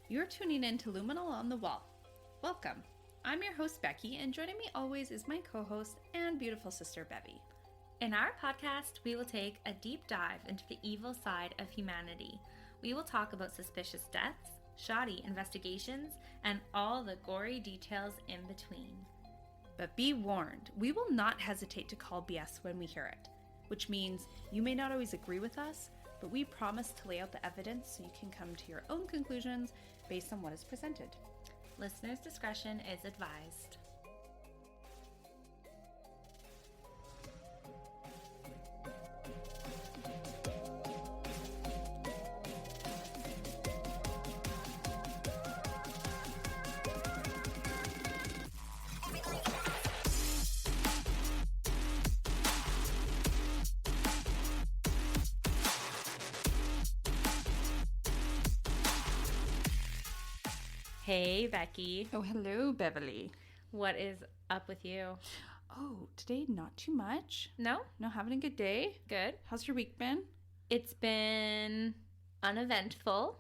You're tuning in to Luminal on the Wall. Welcome. I'm your host, Becky, and joining me always is my co-host and beautiful sister, Bevy. In our podcast, we will take a deep dive into the evil side of humanity. We will talk about suspicious deaths, shoddy investigations, and all the gory details in between. But be warned, we will not hesitate to call BS when we hear it, which means you may not always agree with us, but we promise to lay out the evidence so you can come to your own conclusions based on what is presented. Listeners' discretion is advised. Hey, Becky. Oh, hello, Beverly. What is up with you? Oh, today not too much. No? No, having a good day. Good. How's your week been? It's been uneventful.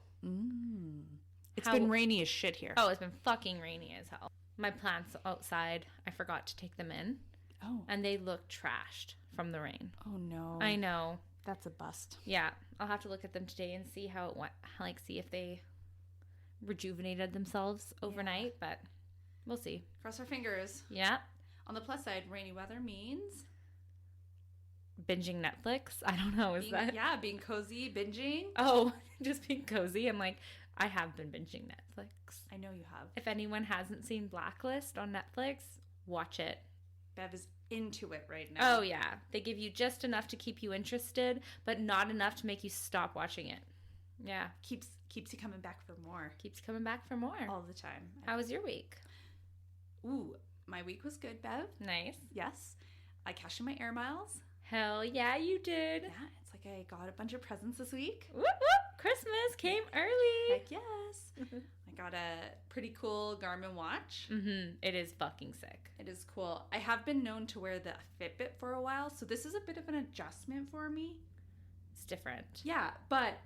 It's been rainy as shit here. Oh, it's been fucking rainy as hell. My plants outside, I forgot to take them in. Oh. And they look trashed from the rain. Oh, no. I know. That's a bust. Yeah. I'll have to look at them today and see how it went. Like, see if they rejuvenated themselves overnight, but we'll see. Cross our fingers. Yeah. On the plus side, rainy weather means Binging Netflix. I don't know. Yeah, being cozy, binging. Oh, just being cozy. I'm like, I have been binging Netflix. I know you have. If anyone hasn't seen Blacklist on Netflix, watch it. Bev is into it right now. Oh, yeah. They give you just enough to keep you interested, but not enough to make you stop watching it. Yeah. Keeps you coming back for more. Keeps coming back for more. All the time. How was your week? Ooh, my week was good, Bev. Nice. Yes. I cashed in my air miles. Hell yeah, you did. Yeah, it's like I got a bunch of presents this week. Whoop, whoop. Christmas came early. Heck yes. I got a pretty cool Garmin watch. It is fucking sick. It is cool. I have been known to wear the Fitbit for a while, so this is a bit of an adjustment for me. It's different. Yeah, but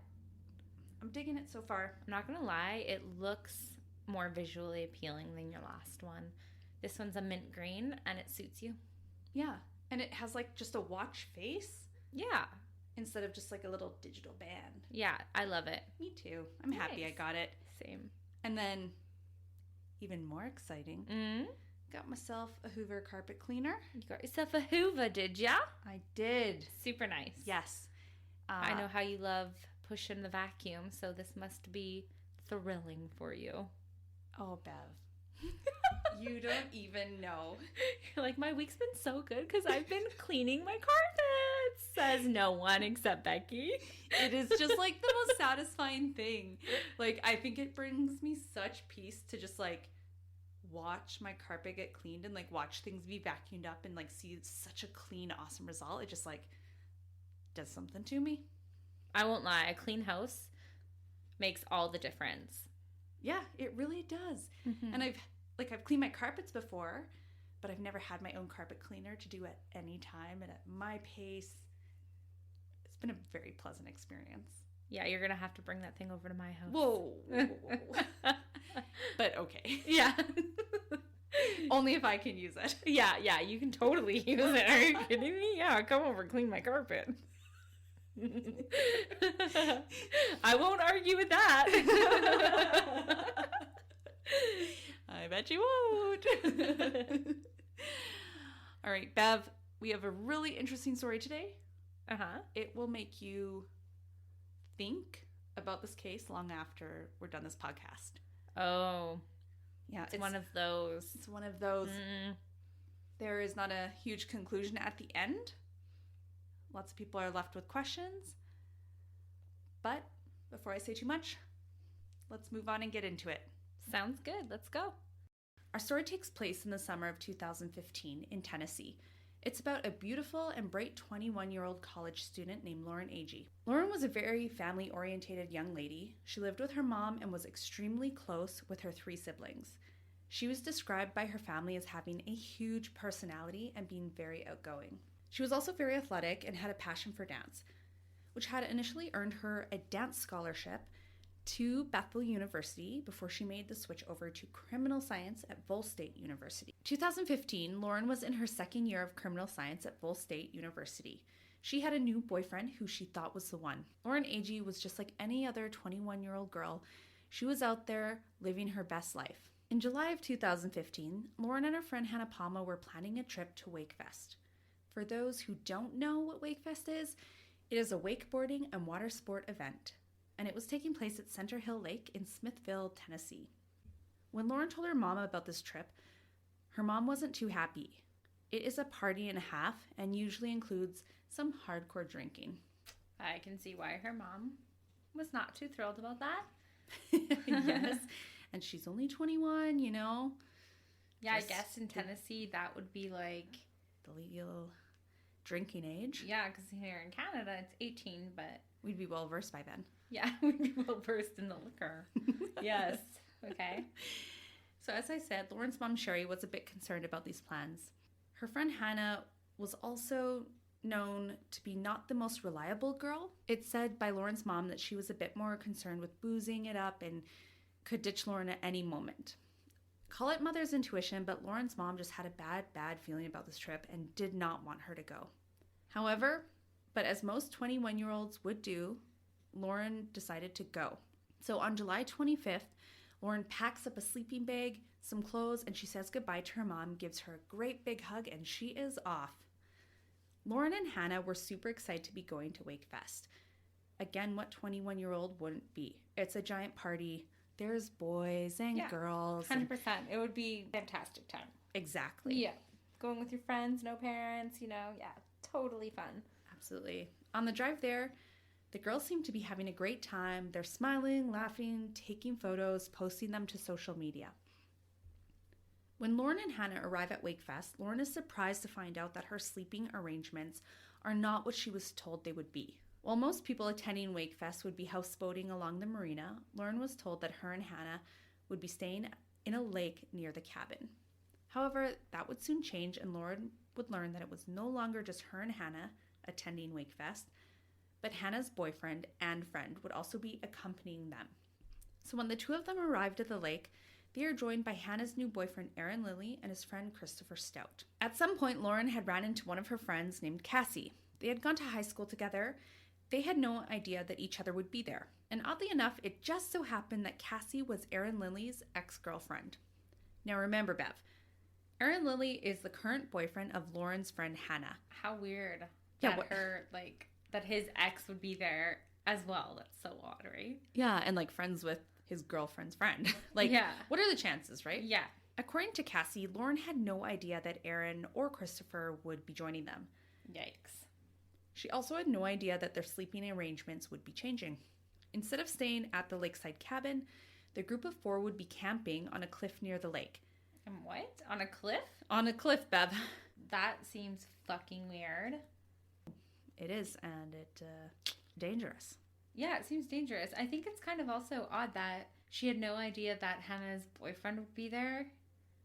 I'm digging it so far. I'm not gonna lie, it looks more visually appealing than your last one. This one's a mint green and it suits you. Yeah, and it has like just a watch face. Yeah. Instead of just like a little digital band. Yeah, I love it. Me too. I'm happy I got it. Same. And then, even more exciting, got myself a Hoover carpet cleaner. You got yourself a Hoover, did ya? I did. Super nice. Yes. I know how you love pushing the vacuum, so this must be thrilling for you. Oh, Bev. You don't even know. You're like, my week's been so good because I've been cleaning my carpets, says no one except Becky. It is just like the most satisfying thing. Like, I think it brings me such peace to just like watch my carpet get cleaned and like watch things be vacuumed up and like see such a clean, awesome result. It just like does something to me. I won't lie, a clean house makes all the difference. Yeah, it really does. And I've cleaned my carpets before, but I've never had my own carpet cleaner to do at any time and at my pace. It's been a very pleasant experience. Yeah, you're going to have to bring that thing over to my house. Whoa. But okay. Yeah. Only if I can use it. Yeah, you can totally use it. Are you kidding me? Yeah, come over, clean my carpet. I won't argue with that. I bet you won't. All right, Bev, we have a really interesting story today. It will make you think about this case long after we're done this podcast. Oh. Yeah, it's one of those. It's one of those. There is not a huge conclusion at the end. Lots of people are left with questions. But before I say too much, let's move on and get into it. Sounds good. Let's go. Our story takes place in the summer of 2015 in Tennessee. It's about a beautiful and bright 21-year-old college student named Lauren Agee. Lauren was a very family-oriented young lady. She lived with her mom and was extremely close with her 3 siblings. She was described by her family as having a huge personality and being very outgoing. She was also very athletic and had a passion for dance, which had initially earned her a dance scholarship to Bethel University before she made the switch over to criminal science at Vol State University. 2015, Lauren was in her second year of criminal science at Vol State University. She had a new boyfriend who she thought was the one. Lauren Agee was just like any other 21-year-old girl. She was out there living her best life. In July of 2015, Lauren and her friend Hannah Palma were planning a trip to Wakefest. For those who don't know what Wakefest is, it is a wakeboarding and water sport event, and it was taking place at Center Hill Lake in Smithville, Tennessee. When Lauren told her mom about this trip, her mom wasn't too happy. It is a party and a half and usually includes some hardcore drinking. I can see why her mom was not too thrilled about that. Yes, and she's only 21, you know. Yeah, I guess in Tennessee that would be like the legal drinking age. Yeah, because here in Canada it's 18, but we'd be well versed by then. Yeah, we'd be well versed in the liquor. Yes. Okay. So as I said, Lauren's mom Sherry was a bit concerned about these plans. Her friend Hannah was also known to be not the most reliable girl. It's said by Lauren's mom that she was a bit more concerned with boozing it up and could ditch Lauren at any moment. Call it mother's intuition, but Lauren's mom just had a bad feeling about this trip and did not want her to go. However, but as most 21-year-olds would do, Lauren decided to go. So on July 25th, Lauren packs up a sleeping bag, some clothes, and she says goodbye to her mom, gives her a great big hug, and she is off. Lauren and Hannah were super excited to be going to Wakefest. Again, what 21-year-old wouldn't be? It's a giant party. There's boys and girls. 100%. It would be a fantastic time. Exactly. Yeah. Going with your friends, no parents, you know. Yeah, totally fun. Absolutely. On the drive there, the girls seem to be having a great time. They're smiling, laughing, taking photos, posting them to social media. When Lauren and Hannah arrive at Wakefest, Lauren is surprised to find out that her sleeping arrangements are not what she was told they would be. While most people attending Wakefest would be houseboating along the marina, Lauren was told that her and Hannah would be staying in a lake near the cabin. However, that would soon change, and Lauren would learn that it was no longer just her and Hannah attending Wakefest, but Hannah's boyfriend and friend would also be accompanying them. So when the two of them arrived at the lake, they are joined by Hannah's new boyfriend, Aaron Lilly, and his friend, Christopher Stout. At some point, Lauren had ran into one of her friends named Cassie. They had gone to high school together. They had no idea that each other would be there. And oddly enough, it just so happened that Cassie was Aaron Lilly's ex-girlfriend. Now remember, Bev, Aaron Lilly is the current boyfriend of Lauren's friend, Hannah. How weird that his ex would be there as well. That's so odd, right? Yeah, and friends with his girlfriend's friend. What are the chances, right? Yeah. According to Cassie, Lauren had no idea that Aaron or Christopher would be joining them. Yikes. She also had no idea that their sleeping arrangements would be changing. Instead of staying at the lakeside cabin, the group of four would be camping on a cliff near the lake. And what? On a cliff? On a cliff, Bev. That seems fucking weird. It is, and it's dangerous. Yeah, it seems dangerous. I think it's kind of also odd that she had no idea that Hannah's boyfriend would be there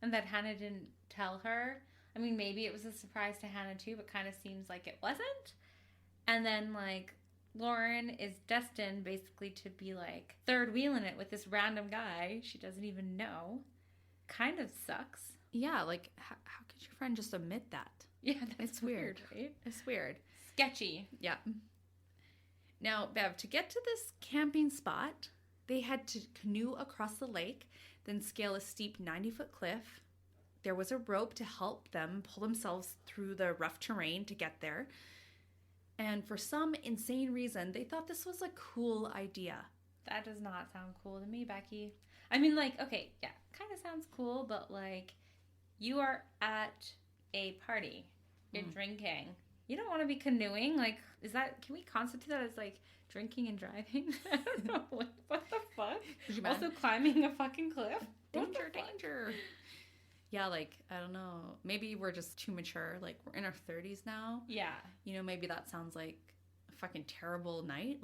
and that Hannah didn't tell her. I mean, maybe it was a surprise to Hannah too, but kind of seems like it wasn't. And then, Lauren is destined basically to be, third wheeling it with this random guy she doesn't even know. Kind of sucks. Yeah, how could your friend just admit that? Yeah, it's weird, right? It's weird. Sketchy. Yeah. Now, Bev, to get to this camping spot, they had to canoe across the lake, then scale a steep 90-foot cliff. There was a rope to help them pull themselves through the rough terrain to get there. And for some insane reason, they thought this was a cool idea. That does not sound cool to me, Becky. I mean, okay, yeah, kind of sounds cool, but, you are at a party. You're drinking. You don't want to be canoeing. Can we constitute that as, drinking and driving? I don't know. What the fuck? Also climbing a fucking cliff? Danger. Yeah, I don't know. Maybe we're just too mature. We're in our 30s now. Yeah. Maybe that sounds like a fucking terrible night.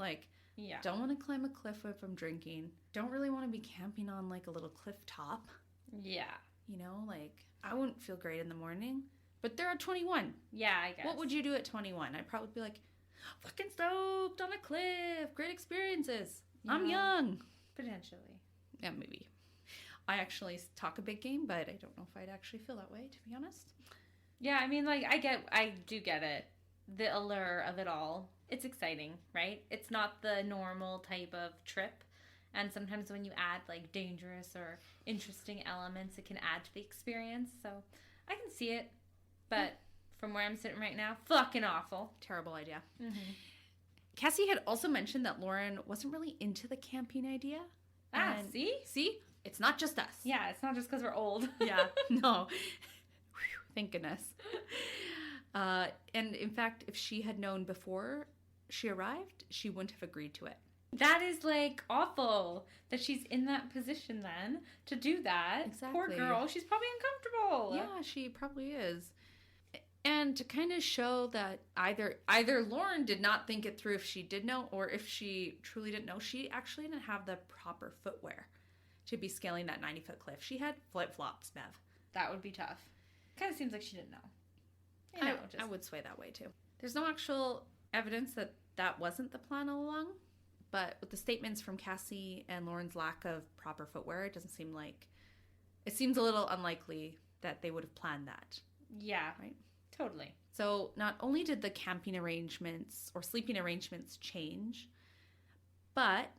Yeah. Don't want to climb a cliff if I'm drinking. Don't really want to be camping on, a little cliff top. Yeah. I wouldn't feel great in the morning. But they're at 21. Yeah, I guess. What would you do at 21? I'd probably be fucking stoked on a cliff. Great experiences. Yeah. I'm young. Potentially. Yeah, maybe. I actually talk a big game, but I don't know if I'd actually feel that way, to be honest. Yeah, I mean, like, I do get it. The allure of it all. It's exciting, right? It's not the normal type of trip. And sometimes when you add, like, dangerous or interesting elements, it can add to the experience. So I can see it. But from where I'm sitting right now, fucking awful. Terrible idea. Mm-hmm. Cassie had also mentioned that Lauren wasn't really into the camping idea. And See? See? It's not just us. Yeah, it's not just because we're old. Yeah, no. Whew, thank goodness. And in fact, if she had known before she arrived, she wouldn't have agreed to it. That is, like, awful that she's in that position then to do that. Exactly. Poor girl. She's probably uncomfortable. Yeah, she probably is. And to kind of show that either Lauren did not think it through if she did know, or if she truly didn't know, she actually didn't have the proper footwear to be scaling that 90-foot cliff. She had flip-flops, Bev. That would be tough. Kind of seems like she didn't know. I would sway that way too. There's no actual evidence that that wasn't the plan all along, but with the statements from Cassie and Lauren's lack of proper footwear, it seems a little unlikely that they would have planned that. Yeah. Right? Totally. So not only did the camping arrangements or sleeping arrangements change, but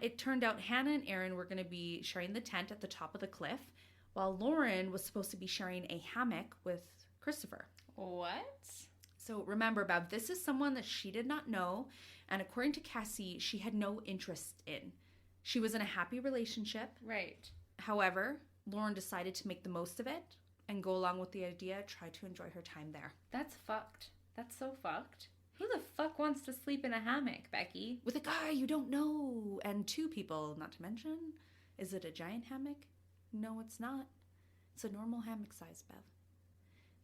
it turned out Hannah and Aaron were going to be sharing the tent at the top of the cliff, while Lauren was supposed to be sharing a hammock with Christopher. What? So remember, Bev, this is someone that she did not know, and according to Cassie, she had no interest in. She was in a happy relationship. Right. However, Lauren decided to make the most of it and go along with the idea, try to enjoy her time there. That's fucked. That's so fucked. Who the fuck wants to sleep in a hammock, Becky? With a guy you don't know, and two people, not to mention. Is it a giant hammock? No, it's not. It's a normal hammock size, Bev.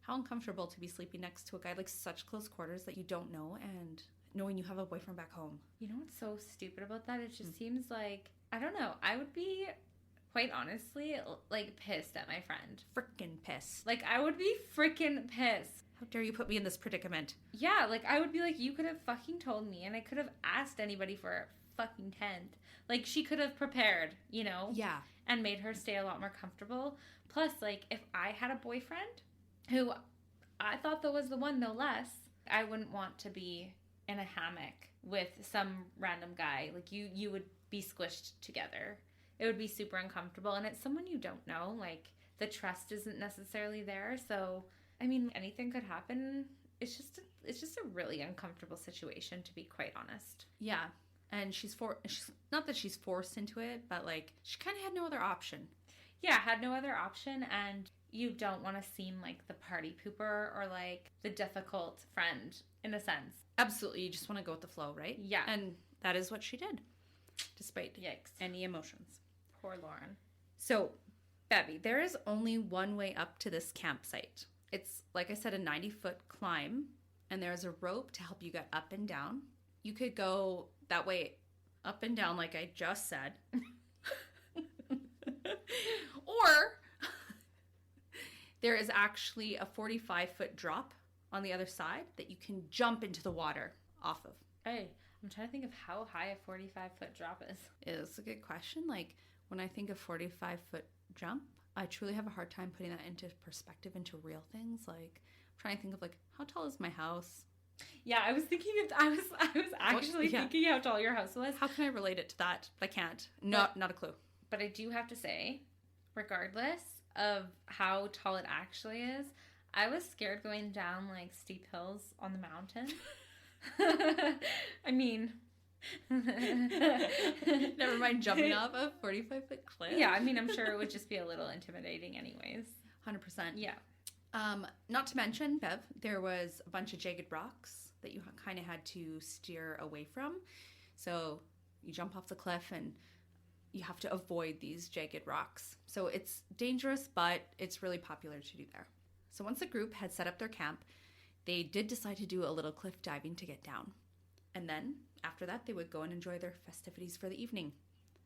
How uncomfortable to be sleeping next to a guy like such close quarters that you don't know, and knowing you have a boyfriend back home. You know what's so stupid about that? It just seems like, I don't know, I would be, quite honestly, like, pissed at my friend. Frickin' pissed. Like, I would be frickin' pissed. How dare you put me in this predicament? Yeah, like, I would be like, you could have fucking told me, and I could have asked anybody for a fucking tent. Like, she could have prepared, you know? Yeah. And made her stay a lot more comfortable. Plus, like, if I had a boyfriend who I thought that was the one, no less, I wouldn't want to be in a hammock with some random guy. Like, you would be squished together. It would be super uncomfortable, and it's someone you don't know. Like, the trust isn't necessarily there, so I mean, anything could happen. It's just a really uncomfortable situation, to be quite honest. Yeah, and she's not that she's forced into it, but like she kind of had no other option. Yeah, had no other option, and you don't want to seem like the party pooper or like the difficult friend in a sense. Absolutely, you just want to go with the flow, right? Yeah, and that is what she did, despite yikes, any emotions. Poor Lauren. So, Bevy, there is only one way up to this campsite. It's, like I said, a 90-foot climb, and there's a rope to help you get up and down. You could go that way up and down like I just said. Or there is actually a 45-foot drop on the other side that you can jump into the water off of. Hey, I'm trying to think of how high a 45-foot drop is. It's a good question. Like, when I think of 45-foot jump, I truly have a hard time putting that into perspective, into real things. Like, I'm trying to think of, like, how tall is my house? Yeah, I was thinking I was actually thinking how tall your house was. How can I relate it to that? But I can't. Not a clue. But I do have to say, regardless of how tall it actually is, I was scared going down, like, steep hills on the mountain. I mean... Never mind jumping off a 45-foot cliff. Yeah, I mean, I'm sure it would just be a little intimidating anyways. 100%. Yeah. Not to mention, Bev, there was a bunch of jagged rocks that you kind of had to steer away from. So you jump off the cliff and you have to avoid these jagged rocks. So it's dangerous, but it's really popular to do there. So once the group had set up their camp, they did decide to do a little cliff diving to get down. And then, after that, they would go and enjoy their festivities for the evening.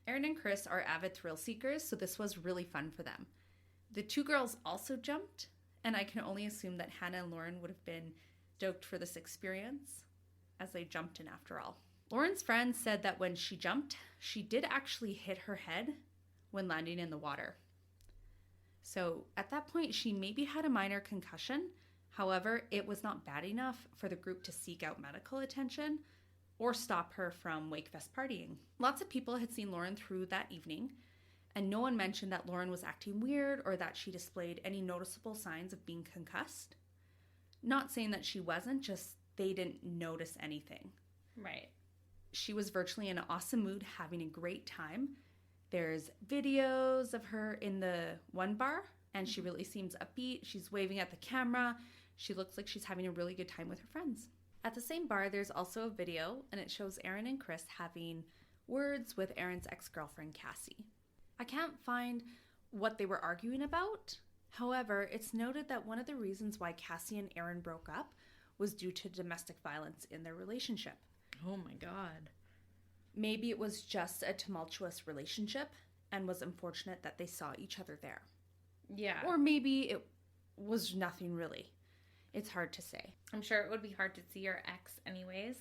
Erin and Chris are avid thrill seekers, so this was really fun for them. The two girls also jumped, and I can only assume that Hannah and Lauren would have been stoked for this experience, as they jumped in after all. Lauren's friend said that when she jumped, she did actually hit her head when landing in the water. So at that point, she maybe had a minor concussion. However, it was not bad enough for the group to seek out medical attention or stop her from Wakefest partying. Lots of people had seen Lauren through that evening, and no one mentioned that Lauren was acting weird or that she displayed any noticeable signs of being concussed. Not saying that she wasn't, just they didn't notice anything. Right. She was virtually in an awesome mood, having a great time. There's videos of her in the one bar, and she really seems upbeat. She's waving at the camera. She looks like she's having a really good time with her friends. At the same bar, there's also a video, and it shows Aaron and Chris having words with Aaron's ex-girlfriend, Cassie. I can't find what they were arguing about. However, it's noted that one of the reasons why Cassie and Aaron broke up was due to domestic violence in their relationship. Oh my God. Maybe it was just a tumultuous relationship and was unfortunate that they saw each other there. Yeah. Or maybe it was nothing really. It's hard to say. I'm sure it would be hard to see your ex anyways.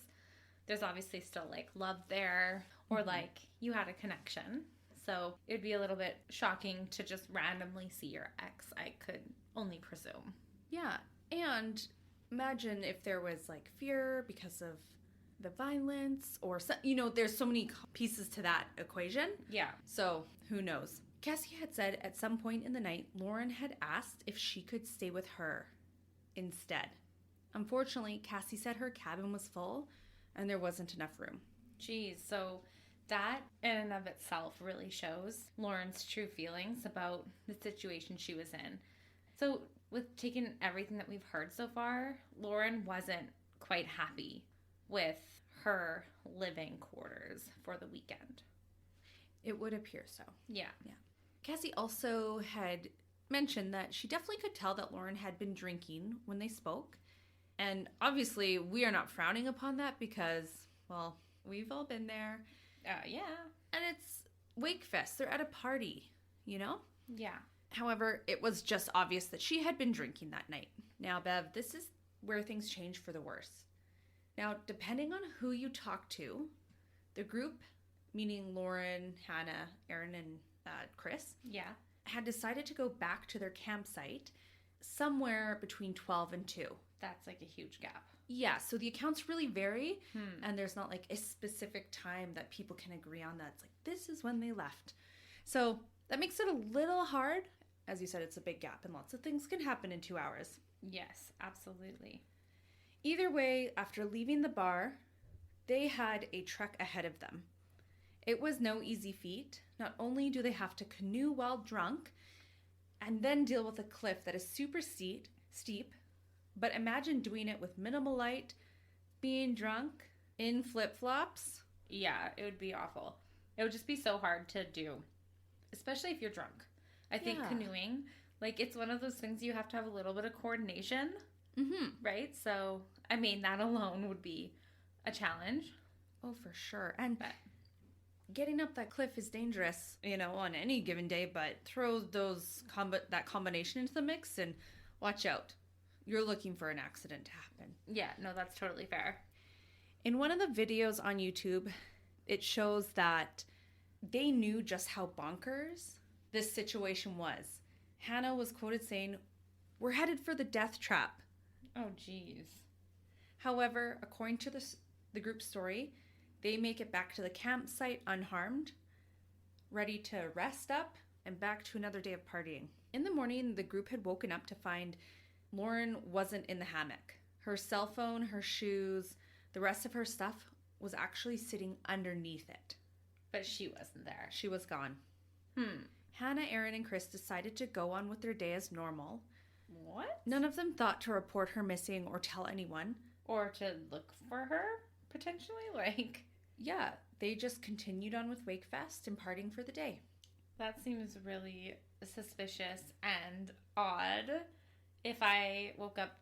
There's obviously still like love there, or like you had a connection. So it'd be a little bit shocking to just randomly see your ex, I could only presume. Yeah. And imagine if there was like fear because of the violence or, there's so many pieces to that equation. Yeah. So who knows? Cassie had said at some point in the night, Lauren had asked if she could stay with her instead. Unfortunately, Cassie said her cabin was full and there wasn't enough room. Geez, so that in and of itself really shows Lauren's true feelings about the situation she was in. So with taking everything that we've heard so far, Lauren wasn't quite happy with her living quarters for the weekend. It would appear so. Yeah. Cassie also had mentioned that she definitely could tell that Lauren had been drinking when they spoke. And obviously, we are not frowning upon that because, well, we've all been there. Yeah. And it's Wakefest. They're at a party, Yeah. However, it was just obvious that she had been drinking that night. Now, Bev, this is where things change for the worse. Now, depending on who you talk to, the group, meaning Lauren, Hannah, Aaron, and Chris, had decided to go back to their campsite somewhere between 12 and 2. That's like a huge gap. Yeah, so the accounts really vary, and there's not like a specific time that people can agree on that. It's like, this is when they left. So that makes it a little hard. As you said, it's a big gap, and lots of things can happen in 2 hours. Yes, absolutely. Either way, after leaving the bar, they had a trek ahead of them. It was no easy feat. Not only do they have to canoe while drunk and then deal with a cliff that is super steep, but imagine doing it with minimal light, being drunk, in flip-flops. Yeah, it would be awful. It would just be so hard to do, especially if you're drunk. I think canoeing, like, it's one of those things you have to have a little bit of coordination, right? So, I mean, that alone would be a challenge. Oh, for sure. And getting up that cliff is dangerous, on any given day, but throw that combination into the mix and watch out. You're looking for an accident to happen. Yeah, no, that's totally fair. In one of the videos on YouTube, it shows that they knew just how bonkers this situation was. Hannah was quoted saying, "We're headed for the death trap." Oh, geez. However, according to the group's story, they make it back to the campsite unharmed, ready to rest up and back to another day of partying. In the morning, the group had woken up to find Lauren wasn't in the hammock. Her cell phone, her shoes, the rest of her stuff was actually sitting underneath it. But she wasn't there. She was gone. Hannah, Aaron, and Chris decided to go on with their day as normal. What? None of them thought to report her missing or tell anyone. Or to look for her, potentially? Yeah, they just continued on with Wakefest and partying for the day. That seems really suspicious and odd. If I woke up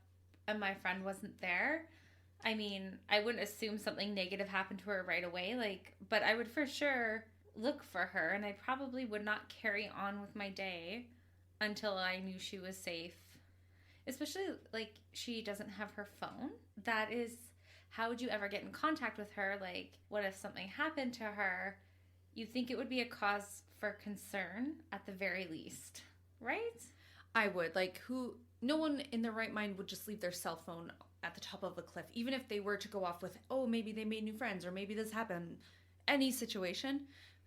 and my friend wasn't there, I mean, I wouldn't assume something negative happened to her right away, but I would for sure look for her, and I probably would not carry on with my day until I knew she was safe. Especially, she doesn't have her phone. That is, how would you ever get in contact with her? Like, what if something happened to her? You think it would be a cause for concern at the very least, right? I would. Like, no one in their right mind would just leave their cell phone at the top of a cliff, even if they were to go off with, oh, maybe they made new friends, or maybe this happened. Any situation,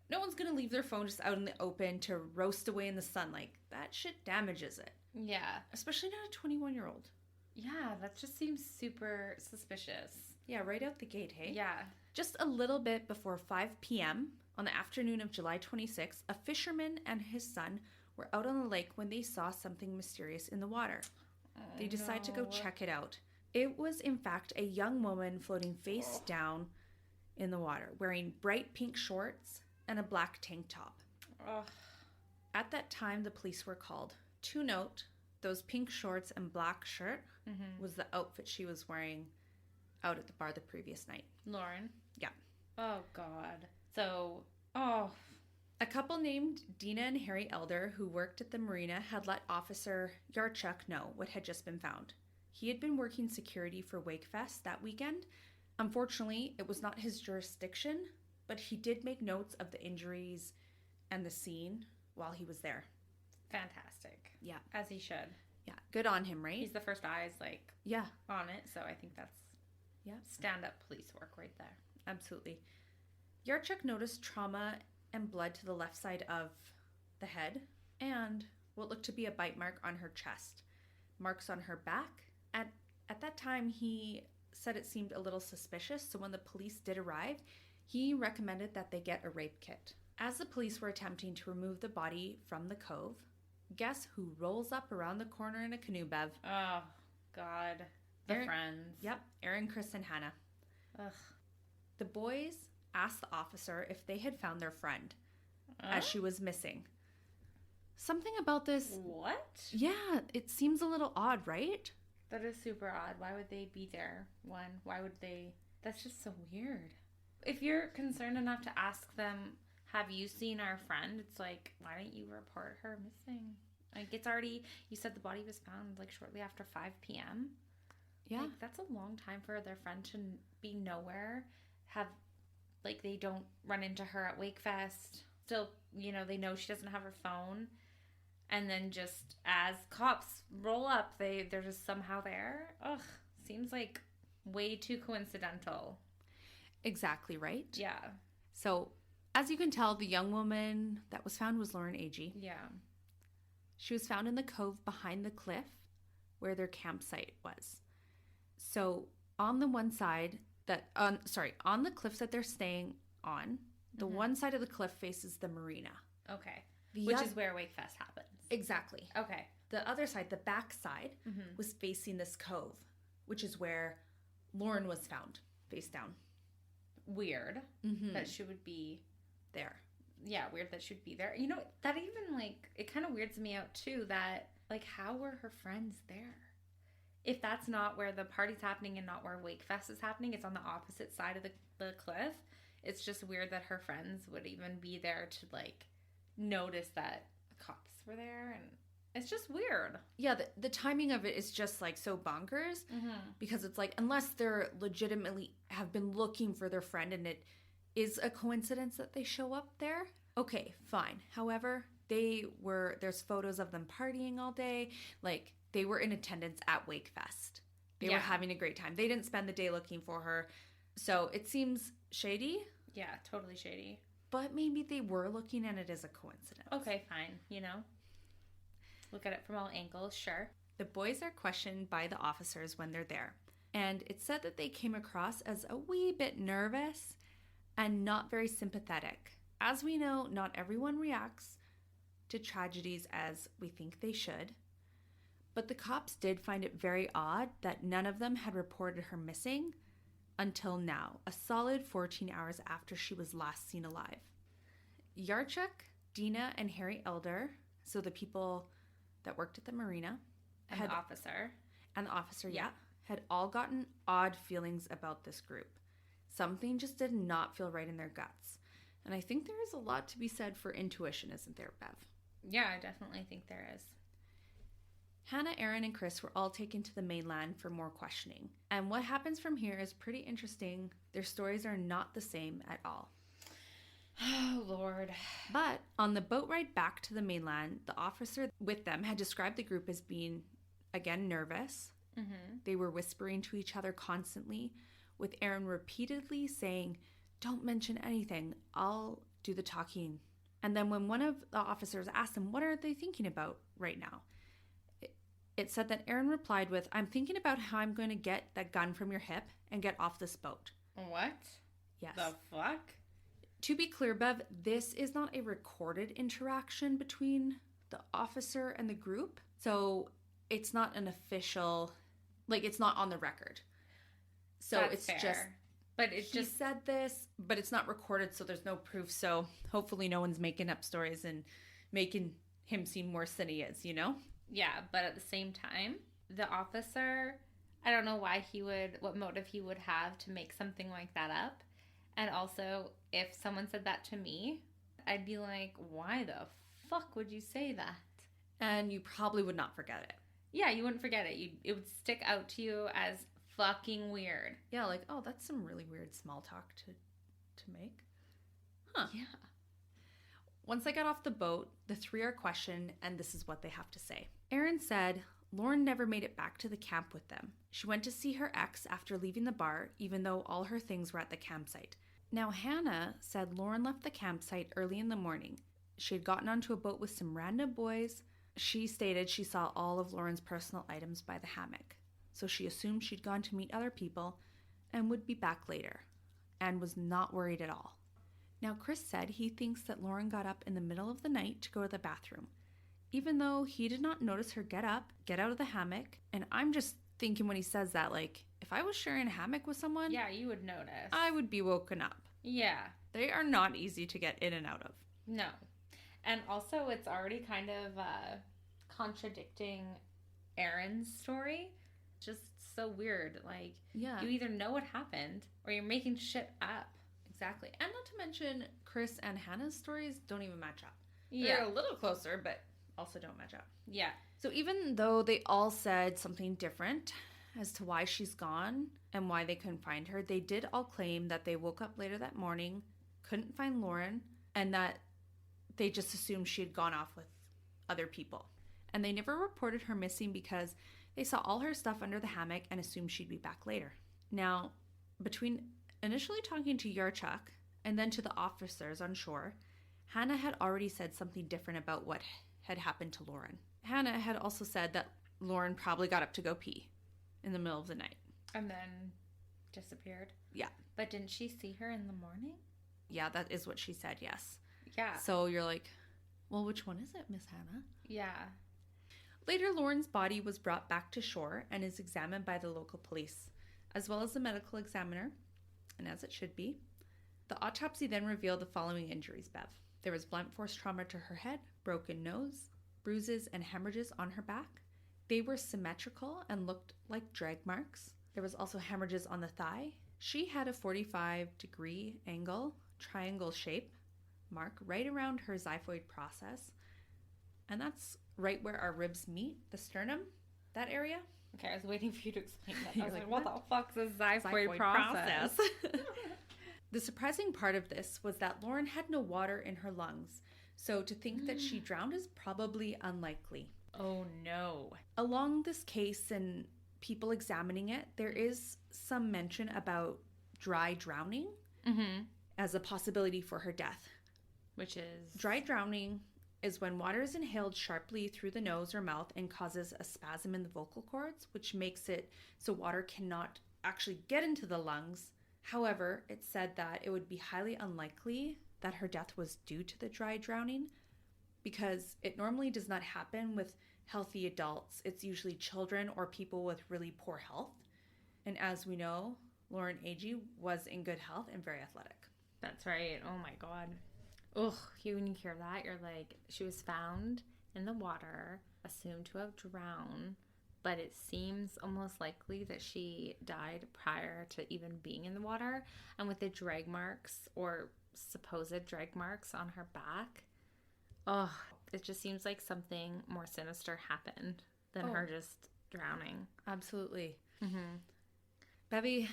no one's going to leave their phone just out in the open to roast away in the sun. Like, that shit damages it. Yeah. Especially not a 21-year-old. Yeah, that just seems super suspicious. Yeah, right out the gate, hey? Yeah. Just a little bit before 5 p.m. on the afternoon of July 26th, a fisherman and his son were out on the lake when they saw something mysterious in the water. They decided to go check it out. It was, in fact, a young woman floating face down in the water, wearing bright pink shorts and a black tank top. Ugh. At that time, the police were called. To note, those pink shorts and black shirt was the outfit she was wearing out at the bar the previous night. Lauren? Yeah. Oh, God. So, A couple named Dina and Harry Elder, who worked at the marina, had let Officer Yarchuk know what had just been found. He had been working security for Wakefest that weekend. Unfortunately, it was not his jurisdiction, but he did make notes of the injuries and the scene while he was there. Fantastic. Yeah. As he should. Yeah. Good on him, right? He's the first eyes, like, yeah, on it, so I think that's stand-up police work right there. Absolutely. Yarchuk noticed trauma and blood to the left side of the head and what looked to be a bite mark on her chest, marks on her back. At that time, he said it seemed a little suspicious, so when the police did arrive, he recommended that they get a rape kit. As the police were attempting to remove the body from the cove, guess who rolls up around the corner in a canoe, Bev? Oh, God. The friends. Yep, Aaron, Chris, and Hannah. Ugh. The boys asked the officer if they had found their friend as she was missing. Something about this... What? Yeah, it seems a little odd, right? That is super odd. Why would they be there? Why would they... That's just so weird. If you're concerned enough to ask them, have you seen our friend? It's like, why didn't you report her missing? Like, it's already... You said the body was found, like, shortly after 5 p.m.? Yeah. Like, that's a long time for their friend to be nowhere. Like, they don't run into her at Wakefest. Still, they know she doesn't have her phone. And then just as cops roll up, they're just somehow there. Ugh, seems like way too coincidental. Exactly right. Yeah. So, as you can tell, the young woman that was found was Lauren Agee. Yeah. She was found in the cove behind the cliff where their campsite was. So, on the one side on the cliffs that they're staying on, the one side of the cliff faces the marina. Okay. Which is where Wakefest happens. Exactly. Okay. The other side, the back side, was facing this cove, which is where Lauren was found, face down. Weird that she would be there. Yeah, weird that she would be there. That even, like, it kind of weirds me out, too, that, like, how were her friends there? If that's not where the party's happening and not where Wakefest is happening, it's on the opposite side of the cliff. It's just weird that her friends would even be there to, like, notice that the cops were there, and it's just weird. Yeah, the timing of it is just, like, so bonkers because it's like, unless they're legitimately have been looking for their friend and it is a coincidence that they show up there, okay, fine. However, there's photos of them partying all day. Like, they were in attendance at Wakefest. They were having a great time. They didn't spend the day looking for her. So it seems shady. Yeah, totally shady. But maybe they were looking and it is a coincidence. Okay, fine. Look at it from all angles, sure. The boys are questioned by the officers when they're there. And it's said that they came across as a wee bit nervous and not very sympathetic. As we know, not everyone reacts to tragedies as we think they should. But the cops did find it very odd that none of them had reported her missing until now, a solid 14 hours after she was last seen alive. Yarchuk, Dina, and Harry Elder, so the people that worked at the marina, and the officer, had all gotten odd feelings about this group. Something just did not feel right in their guts. And I think there is a lot to be said for intuition, isn't there, Bev? Yeah, I definitely think there is. Hannah, Aaron, and Chris were all taken to the mainland for more questioning. And what happens from here is pretty interesting. Their stories are not the same at all. Oh, Lord. But on the boat ride back to the mainland, the officer with them had described the group as being, again, nervous. Mm-hmm. They were whispering to each other constantly, with Aaron repeatedly saying, "Don't mention anything, I'll do the talking." And then when one of the officers asked them, what are they thinking about right now? It said that Aaron replied with, "I'm thinking about how I'm going to get that gun from your hip and get off this boat." What? Yes. The fuck? To be clear, Bev, this is not a recorded interaction between the officer and the group. So it's not an official, like, it's not on the record. So That's it's fair. just, but it's he just said this, but it's not recorded, so there's no proof. So hopefully no one's making up stories and making him seem worse than he is, you know? Yeah, but at the same time, the officer, I don't know what motive he would have to make something like that up. And also, if someone said that to me, I'd be like, why the fuck would you say that? And you probably would not forget it. Yeah, you wouldn't forget it. It would stick out to you as fucking weird. Yeah, like, oh, that's some really weird small talk to make. Huh. Yeah. Once they got off the boat, the three are questioned, and this is what they have to say. Aaron said Lauren never made it back to the camp with them. She went to see her ex after leaving the bar, even though all her things were at the campsite. Now, Hannah said Lauren left the campsite early in the morning. She had gotten onto a boat with some random boys. She stated she saw all of Lauren's personal items by the hammock, so she assumed she'd gone to meet other people and would be back later, and was not worried at all. Now, Chris said he thinks that Lauren got up in the middle of the night to go to the bathroom, even though he did not notice her get up, get out of the hammock. And I'm just thinking when he says that, like, if I was sharing a hammock with someone, Yeah, you would notice. I would be woken up. Yeah. They are not easy to get in and out of. No. And also, it's already kind of contradicting Aaron's story. Just so weird. Like, Yeah. you either know what happened or you're making shit up. Exactly. And not to mention, Chris and Hannah's stories don't even match up. Yeah. They're a little closer, but also don't match up. Yeah. So even though they all said something different as to why she's gone and why they couldn't find her, they did all claim that they woke up later that morning, couldn't find Lauren, and that they just assumed she had gone off with other people. And they never reported her missing because they saw all her stuff under the hammock and assumed she'd be back later. Now, between initially talking to Yarchuk and then to the officers on shore, Hannah had already said something different about what had happened to Lauren. Hannah had also said that Lauren probably got up to go pee in the middle of the night. And then disappeared. Yeah. But didn't she see her in the morning? Yeah, that is what she said, yes. Yeah. So you're like, well, which one is it, Miss Hannah? Yeah. Later, Lauren's body was brought back to shore and is examined by the local police, as well as the medical examiner, and as it should be. The autopsy then revealed the following injuries, Bev. There was blunt force trauma to her head, broken nose, bruises and hemorrhages on her back. They were symmetrical and looked like drag marks. There was also hemorrhages on the thigh. She had a 45-degree angle, triangle shape mark right around her xiphoid process. And that's right where our ribs meet, the sternum, that area. Okay, I was waiting for you to explain that. I You're was like, like, what the fuck's a xiphoid process? The surprising part of this was that Lauren had no water in her lungs, so to think that she drowned is probably unlikely. Oh no. Along this case and people examining it, there is some mention about dry drowning as a possibility for her death. Which is? Dry drowning is when water is inhaled sharply through the nose or mouth and causes a spasm in the vocal cords, which makes it so water cannot actually get into the lungs. However, it said that it would be highly unlikely that her death was due to the dry drowning because it normally does not happen with healthy adults. It's usually children or people with really poor health. And as we know, Lauren Agee was in good health and very athletic. That's right. Oh my God. Ugh, when you hear that, you're like, she was found in the water, assumed to have drowned, but it seems almost likely that she died prior to even being in the water. And with the drag marks or supposed drag marks on her back, it just seems like something more sinister happened than her just drowning. Absolutely. Mm-hmm. Bevy,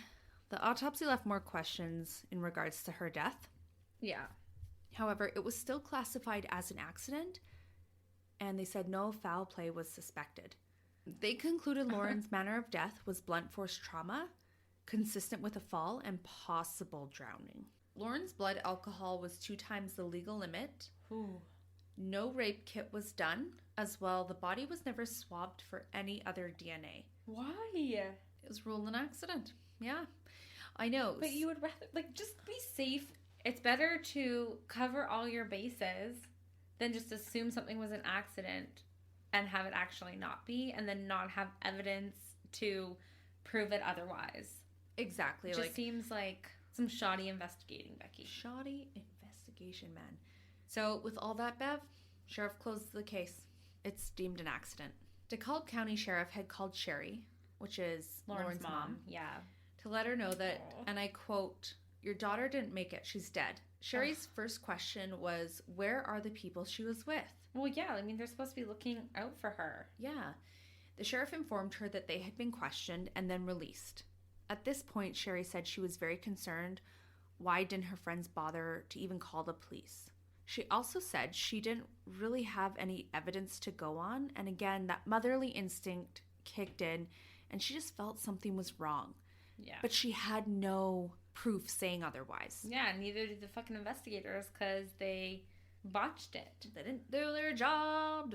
the autopsy left more questions in regards to her death. Yeah. However, it was still classified as an accident, and they said no foul play was suspected. They concluded Lauren's manner of death was blunt force trauma, consistent with a fall, and possible drowning. Lauren's blood alcohol was 2 times the legal limit. Ooh. No rape kit was done. As well, the body was never swabbed for any other DNA. Why? It was ruled an accident. Yeah, I know. But you would rather, like, just be safe. It's better to cover all your bases than just assume something was an accident and have it actually not be, and then not have evidence to prove it otherwise. Exactly. It just seems like some shoddy investigating, Becky. Shoddy investigation, man. So with all that, Bev, sheriff closed the case. It's deemed an accident. DeKalb County Sheriff had called Sherry, which is Lauren's mom, yeah, to let her know that, and I quote, "Your daughter didn't make it. She's dead." Sherry's first question was, where are the people she was with? Well, yeah, I mean, they're supposed to be looking out for her. Yeah. The sheriff informed her that they had been questioned and then released. At this point, Sherry said she was very concerned. Why didn't her friends bother to even call the police? She also said she didn't really have any evidence to go on, and again, that motherly instinct kicked in, and she just felt something was wrong. Yeah. But she had no proof saying otherwise. Yeah, neither did the fucking investigators, because they botched it. They didn't do their job.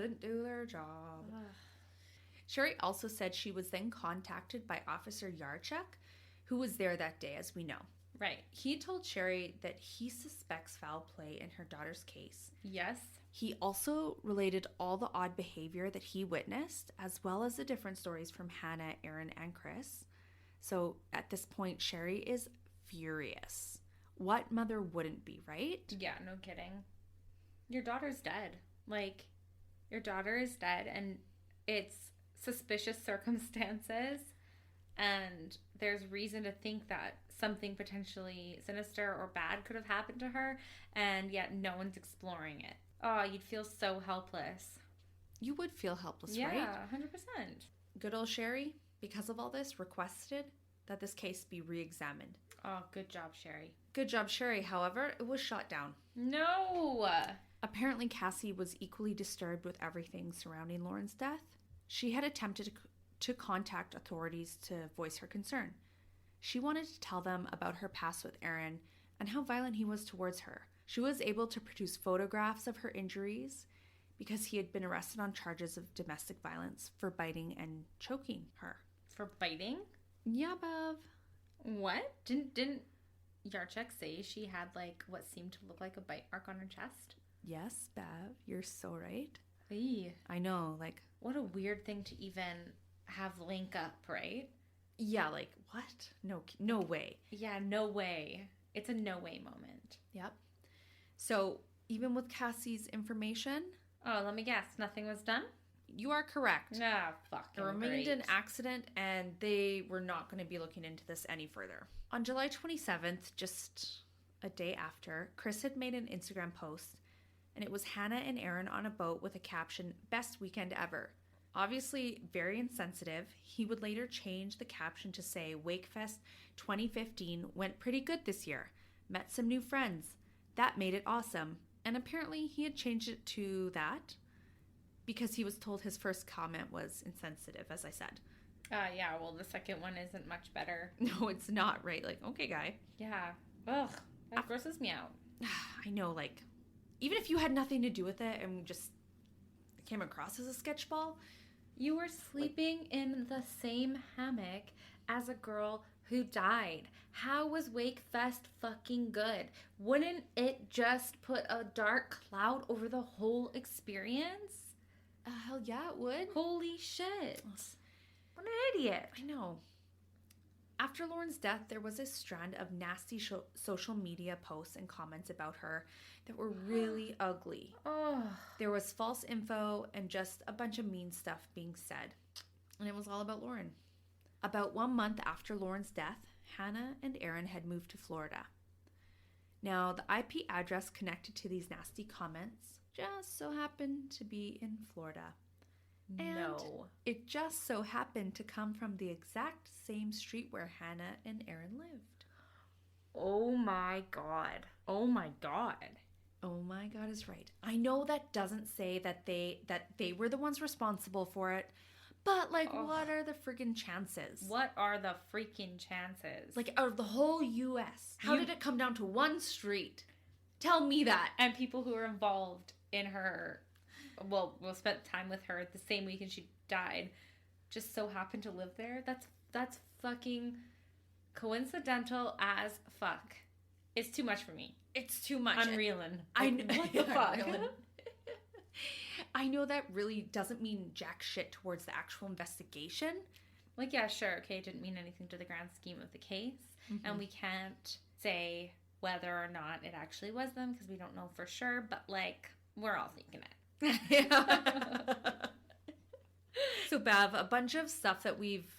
Sherry also said she was then contacted by Officer Yarchuk, who was there that day, as we know. Right. He told Sherry that he suspects foul play in her daughter's case. Yes. He also related all the odd behavior that he witnessed, as well as the different stories from Hannah, Aaron, and Chris. So at this point, Sherry is furious. What mother wouldn't be, right? Yeah, no kidding. Your daughter's dead. Like, your daughter is dead, and it's suspicious circumstances, and there's reason to think that something potentially sinister or bad could have happened to her, and yet no one's exploring it. Oh, you'd feel so helpless. You would feel helpless, right? Yeah, 100%. Good old Sherry, because of all this, requested that this case be re-examined. Oh, good job, Sherry. Good job, Sherry. However, it was shot down. No! Apparently, Cassie was equally disturbed with everything surrounding Lauren's death. She had attempted to contact authorities to voice her concern. She wanted to tell them about her past with Aaron and how violent he was towards her. She was able to produce photographs of her injuries because he had been arrested on charges of domestic violence for biting and choking her. For biting? Yeah, Bev. What? Didn't Yarchuk say she had, like, what seemed to look like a bite mark on her chest? Yes, Bev. You're so right. Eee. I know, like... What a weird thing to even have link up, right? Yeah, like, what? No way. Yeah, no way. It's a no way moment. Yep. So, even with Cassie's information... Oh, let me guess. Nothing was done? You are correct. Ah, fucking It remained great. an accident, and they were not going to be looking into this any further. On July 27th, just a day after, Chris had made an Instagram post, and it was Hannah and Aaron on a boat with a caption, "Best weekend ever." Obviously very insensitive, he would later change the caption to say, "Wakefest 2015 went pretty good this year. Met some new friends. That made it awesome." And apparently he had changed it to that because he was told his first comment was insensitive, as I said. Yeah, well, the second one isn't much better. No, it's not, right? Like, okay, guy. Yeah. Ugh, that grosses me out. I know, like, even if you had nothing to do with it and just came across as a sketchball. You were sleeping in the same hammock as a girl who died. How was Wakefest fucking good? Wouldn't it just put a dark cloud over the whole experience? Hell yeah, it would. Holy shit. What an idiot. I know. After Lauren's death, there was a strand of nasty social media posts and comments about her that were really ugly. Oh. There was false info and just a bunch of mean stuff being said. And it was all about Lauren. About 1 month after Lauren's death, Hannah and Aaron had moved to Florida. Now, the IP address connected to these nasty comments just so happened to be in Florida. No. It just so happened to come from the exact same street where Hannah and Aaron lived. Oh my God. Oh my God. Oh my God is right. I know that doesn't say that they were the ones responsible for it, but like, what are the freaking chances? What are the freaking chances? Like, out of the whole U.S., how did it come down to one street? Tell me that. And people who were involved in her, well, spent time with her the same weekend she died, just so happened to live there. That's fucking coincidental as fuck. It's too much for me. It's too much. I'm reeling. What the fuck? I know that really doesn't mean jack shit towards the actual investigation. Like, yeah, sure, okay, it didn't mean anything to the grand scheme of the case. Mm-hmm. And we can't say whether or not it actually was them because we don't know for sure, but, like, we're all thinking it. So, Bev, a bunch of stuff that we've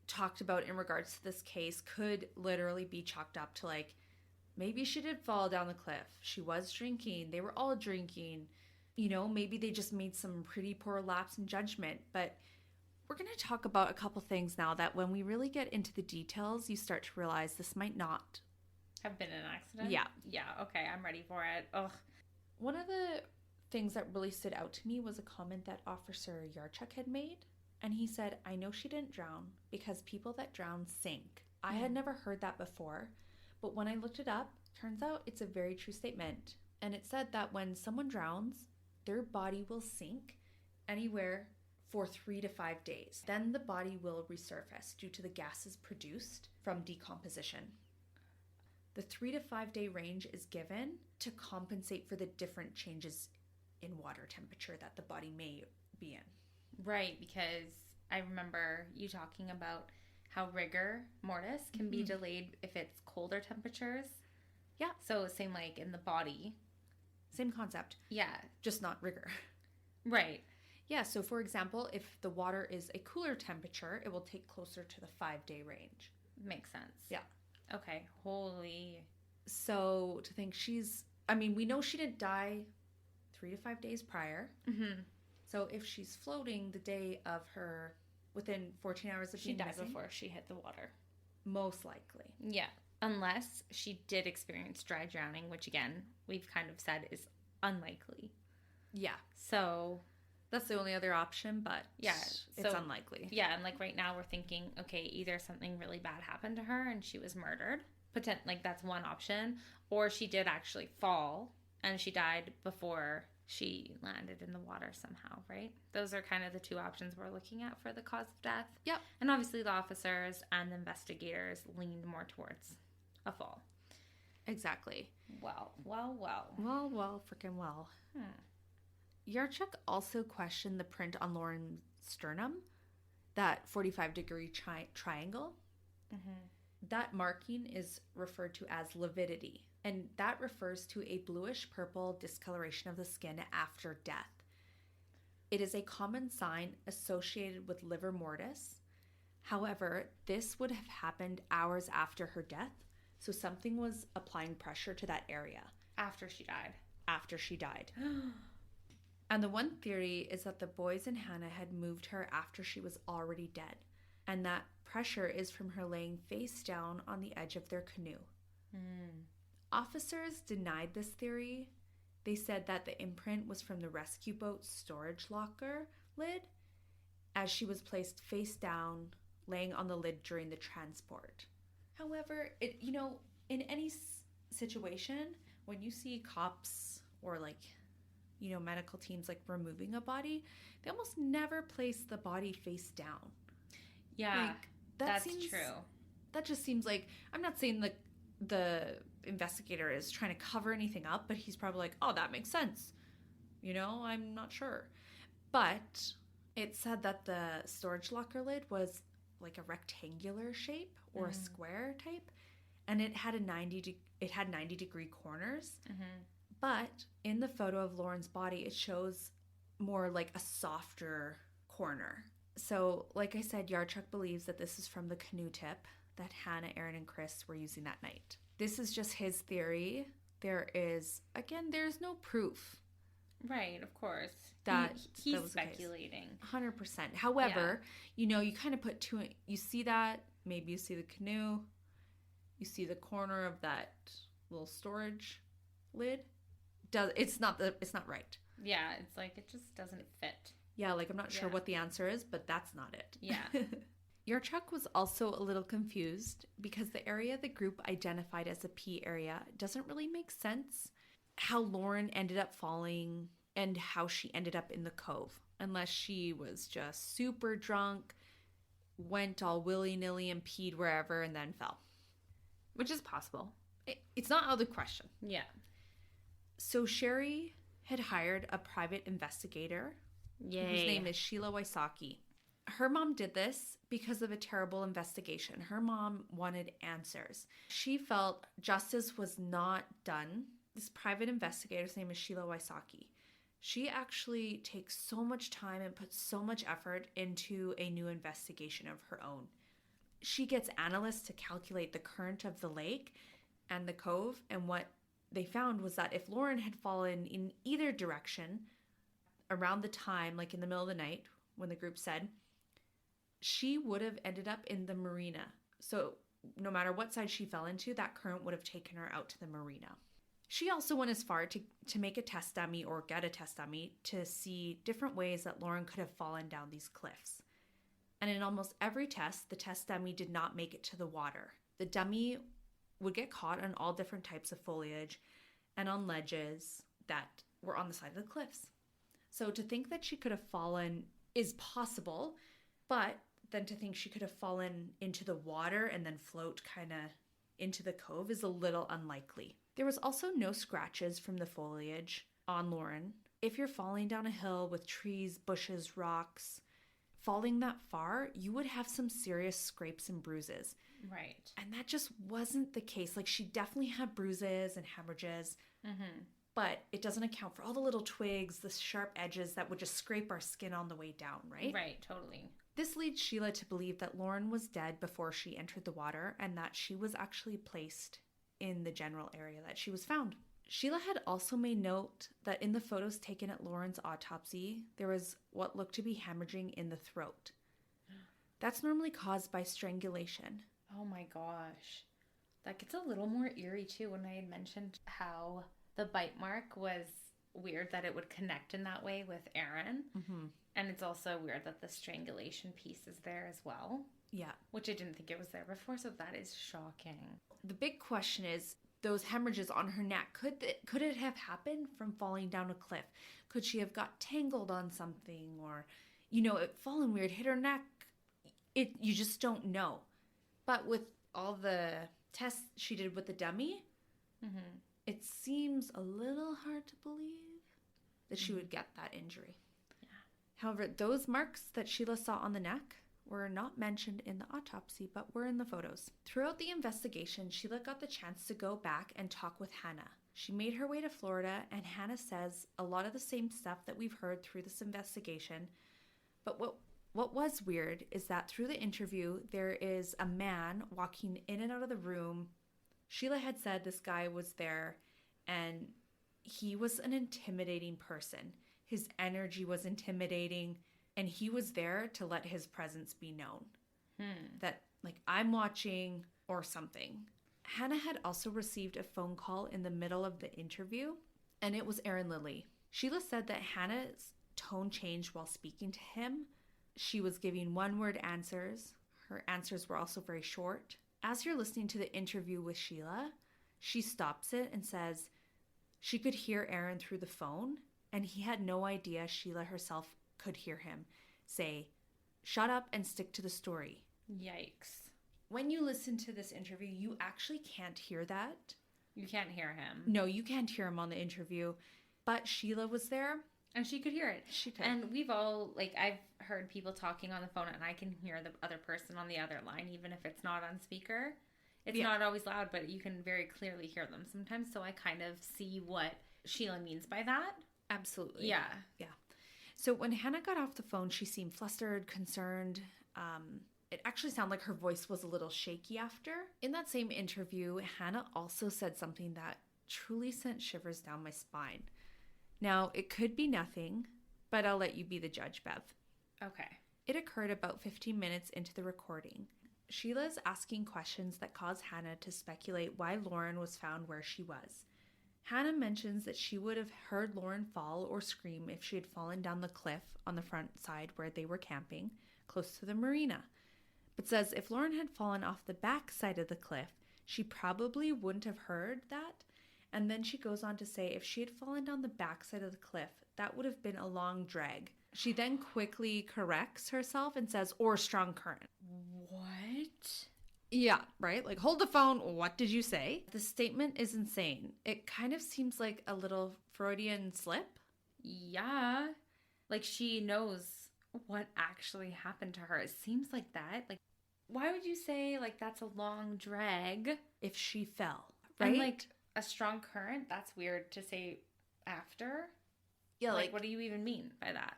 talked about in regards to this case could literally be chalked up to, like, maybe she did fall down the cliff. She was drinking. They were all drinking. You know, maybe they just made some pretty poor lapse in judgment. But we're going to talk about a couple things now that when we really get into the details, you start to realize this might not have been an accident? Yeah. Yeah, okay, I'm ready for it. Ugh. One of the things that really stood out to me was a comment that Officer Yarchuk had made. And he said, I know she didn't drown because people that drown sink. I had never heard that before. But when I looked it up, turns out it's a very true statement. And it said that when someone drowns, their body will sink anywhere for 3 to 5 days. Then the body will resurface due to the gases produced from decomposition. The 3 to 5 day range is given to compensate for the different changes in water temperature that the body may be in. Right, because I remember you talking about how rigor mortis can be delayed if it's colder temperatures. Yeah. So same like in the body. Same concept. Yeah. Just not rigor. Right. Yeah, so for example, if the water is a cooler temperature, it will take closer to the 5 day range. Makes sense. Yeah. Okay. Holy. So to think we know she didn't die 3 to 5 days prior. Mm-hmm. So if she's floating the day of her, within 14 hours of being missing. She died before she hit the water. Most likely. Yeah. Unless she did experience dry drowning, which again, we've kind of said is unlikely. Yeah. So that's the only other option, but yeah, it's unlikely. Yeah, and like right now we're thinking, okay, either something really bad happened to her and she was murdered. Like that's one option. Or she did actually fall and she died before she landed in the water somehow, right? Those are kind of the two options we're looking at for the cause of death. Yep. And obviously the officers and the investigators leaned more towards a fall. Exactly. Well. Freaking well. Yarchuk also questioned the print on Lauren's sternum, that 45-degree triangle. Mm-hmm. That marking is referred to as lividity, and that refers to a bluish-purple discoloration of the skin after death. It is a common sign associated with livor mortis. However, this would have happened hours after her death, so something was applying pressure to that area. After she died. And the one theory is that the boys and Hannah had moved her after she was already dead, and that pressure is from her laying face down on the edge of their canoe. Officers denied this theory. They said that the imprint was from the rescue boat's storage locker lid, as she was placed face down, laying on the lid during the transport. However, in any situation, when you see cops or medical teams removing a body, they almost never place the body face down. Yeah, that's true. That just seems like, I'm not saying the investigator is trying to cover anything up, but he's probably like, oh, that makes sense. I'm not sure. But it said that the storage locker lid was like a rectangular shape or a square type, and it had 90-degree corners. But in the photo of Lauren's body, it shows more like a softer corner. So, like I said, Yarchuk believes that this is from the canoe tip that Hannah, Aaron, and Chris were using that night. This is just his theory. There's no proof Right, of course. He's that was speculating. 100%. However, you kind of put you see that, maybe you see the canoe, you see the corner of that little storage lid. It's not right. Yeah, it's like it just doesn't fit. Yeah, like I'm not sure what the answer is, but that's not it. Yeah. Yurchuk was also a little confused because the area the group identified as a P area doesn't really make sense. How Lauren ended up falling and how she ended up in the cove, unless she was just super drunk, went all willy-nilly and peed wherever and then fell. Which is possible. It's not out of the question. Yeah. So Sherry had hired a private investigator whose name is Sheila Wysocki. Her mom did this because of a terrible investigation. Her mom wanted answers. She felt justice was not done. This private investigator's name is Sheila Wysocki. She actually takes so much time and puts so much effort into a new investigation of her own. She gets analysts to calculate the current of the lake and the cove, and what they found was that if Lauren had fallen in either direction around the time, like in the middle of the night when the group said, she would have ended up in the marina. So no matter what side she fell into, that current would have taken her out to the marina. She also went as far to make a test dummy or get a test dummy to see different ways that Lauren could have fallen down these cliffs. And in almost every test, the test dummy did not make it to the water. The dummy would get caught on all different types of foliage and on ledges that were on the side of the cliffs. So to think that she could have fallen is possible, but then to think she could have fallen into the water and then float kind of into the cove is a little unlikely. There was also no scratches from the foliage on Lauren. If you're falling down a hill with trees, bushes, rocks, falling that far, you would have some serious scrapes and bruises. Right. And that just wasn't the case. Like, she definitely had bruises and hemorrhages, but it doesn't account for all the little twigs, the sharp edges that would just scrape our skin on the way down, right? Right, totally. This leads Sheila to believe that Lauren was dead before she entered the water and that she was actually placed in the general area that she was found. Sheila had also made note that in the photos taken at Lauren's autopsy, there was what looked to be hemorrhaging in the throat. That's normally caused by strangulation. Oh my gosh. That gets a little more eerie too when I had mentioned how the bite mark was weird that it would connect in that way with Aaron. Mm-hmm. And it's also weird that the strangulation piece is there as well. Yeah. Which I didn't think it was there before, so that is shocking. The big question is, those hemorrhages on her neck, could it have happened from falling down a cliff? Could she have got tangled on something, or, it fallen weird, hit her neck? You just don't know. But with all the tests she did with the dummy, it seems a little hard to believe that she would get that injury. Yeah. However, those marks that Sheila saw on the neck were not mentioned in the autopsy, but were in the photos. Throughout the investigation, Sheila got the chance to go back and talk with Hannah. She made her way to Florida, and Hannah says a lot of the same stuff that we've heard through this investigation. But what was weird is that through the interview, there is a man walking in and out of the room. Sheila had said this guy was there, and he was an intimidating person. His energy was intimidating. And he was there to let his presence be known. That, like, I'm watching or something. Hannah had also received a phone call in the middle of the interview, and it was Aaron Lilly. Sheila said that Hannah's tone changed while speaking to him. She was giving one-word answers. Her answers were also very short. As you're listening to the interview with Sheila, she stops it and says she could hear Aaron through the phone, and he had no idea Sheila herself could hear him say, "Shut up and stick to the story." Yikes. When you listen to this interview, you actually can't hear that. You can't hear him. No, you can't hear him on the interview. But Sheila was there. And she could hear it. She could. And we've all, I've heard people talking on the phone and I can hear the other person on the other line, even if it's not on speaker. It's not always loud, but you can very clearly hear them sometimes. So I kind of see what Sheila means by that. Absolutely. Yeah. Yeah. So when Hannah got off the phone, she seemed flustered, concerned. It actually sounded like her voice was a little shaky after. In that same interview, Hannah also said something that truly sent shivers down my spine. Now, it could be nothing, but I'll let you be the judge, Bev. Okay. It occurred about 15 minutes into the recording. Sheila is asking questions that cause Hannah to speculate why Lauren was found where she was. Hannah mentions that she would have heard Lauren fall or scream if she had fallen down the cliff on the front side where they were camping, close to the marina, but says if Lauren had fallen off the back side of the cliff, she probably wouldn't have heard that. And then she goes on to say if she had fallen down the back side of the cliff, that would have been a long drag. She then quickly corrects herself and says, or strong current. What? Yeah, right? Like, hold the phone. What did you say? The statement is insane. It kind of seems like a little Freudian slip. Yeah. Like she knows what actually happened to her. It seems like that. Like, why would you say, like, that's a long drag? If she fell, right? And, like, a strong current? That's weird to say after. Yeah, like what do you even mean by that?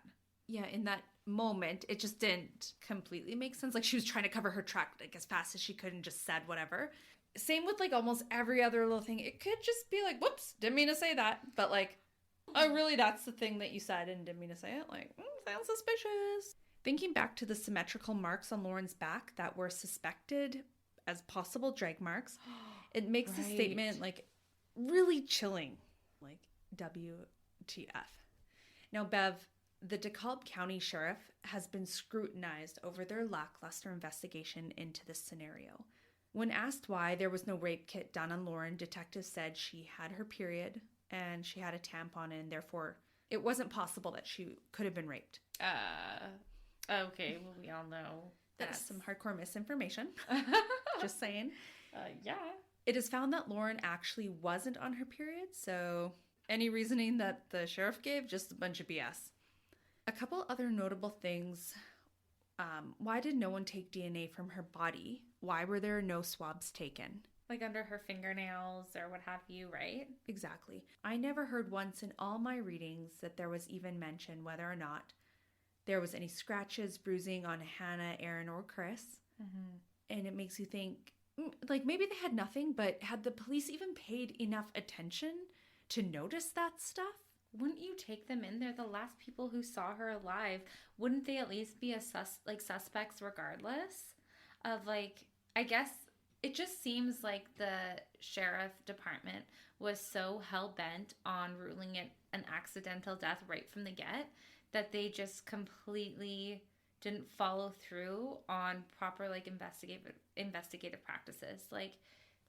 Yeah, in that moment, it just didn't completely make sense. Like, she was trying to cover her track, like, as fast as she could and just said whatever. Same with, like, almost every other little thing. It could just be like, whoops, didn't mean to say that. But, like, oh, really, that's the thing that you said and didn't mean to say it? Like, sounds suspicious. Thinking back to the symmetrical marks on Lauren's back that were suspected as possible drag marks, it makes the statement, like, really chilling. Like, WTF. Now, Bev, the DeKalb County Sheriff has been scrutinized over their lackluster investigation into this scenario. When asked why there was no rape kit done on Lauren, detectives said she had her period and she had a tampon and therefore it wasn't possible that she could have been raped. Okay, well, we all know That's some hardcore misinformation. Just saying. Yeah. It is found that Lauren actually wasn't on her period, so any reasoning that the sheriff gave, just a bunch of BS. A couple other notable things. Why did no one take DNA from her body? Why were there no swabs taken? Like under her fingernails or what have you, right? Exactly. I never heard once in all my readings that there was even mention whether or not there was any scratches, bruising on Hannah, Aaron, or Chris. Mm-hmm. And it makes you think, like, maybe they had nothing, but had the police even paid enough attention to notice that stuff? Wouldn't you take them in? They're the last people who saw her alive. Wouldn't they at least be suspects regardless of, like, I guess it just seems like the sheriff department was so hell-bent on ruling it an accidental death right from the get that they just completely didn't follow through on proper, like, investigative practices. Like,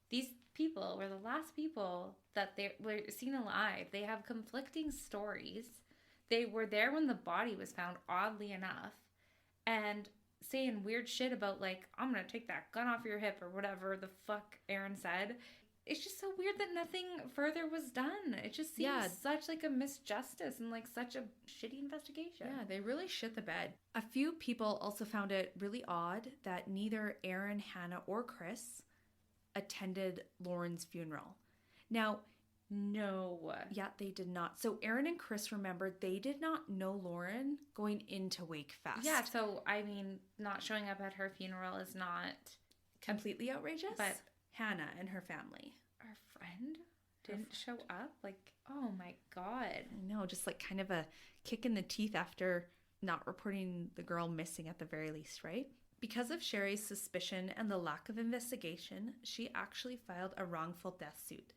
these people were the last people that they were seen alive. They have conflicting stories. They were there when the body was found, oddly enough, and saying weird shit about, like, I'm gonna take that gun off your hip or whatever the fuck Aaron said. It's just so weird that nothing further was done. It just seems such, like, a misjustice and, like, such a shitty investigation. Yeah, they really shit the bed. A few people also found it really odd that neither Aaron, Hannah, or Chris attended Lauren's funeral. Now, no. Yeah, they did not. So Aaron and Chris remembered they did not know Lauren going into Wakefest. Yeah, so, I mean, not showing up at her funeral is not completely outrageous. But Hannah and her family. Our friend didn't show up? Like, oh my God. I know, just like kind of a kick in the teeth after not reporting the girl missing at the very least, right? Because of Sherry's suspicion and the lack of investigation, she actually filed a wrongful death suit,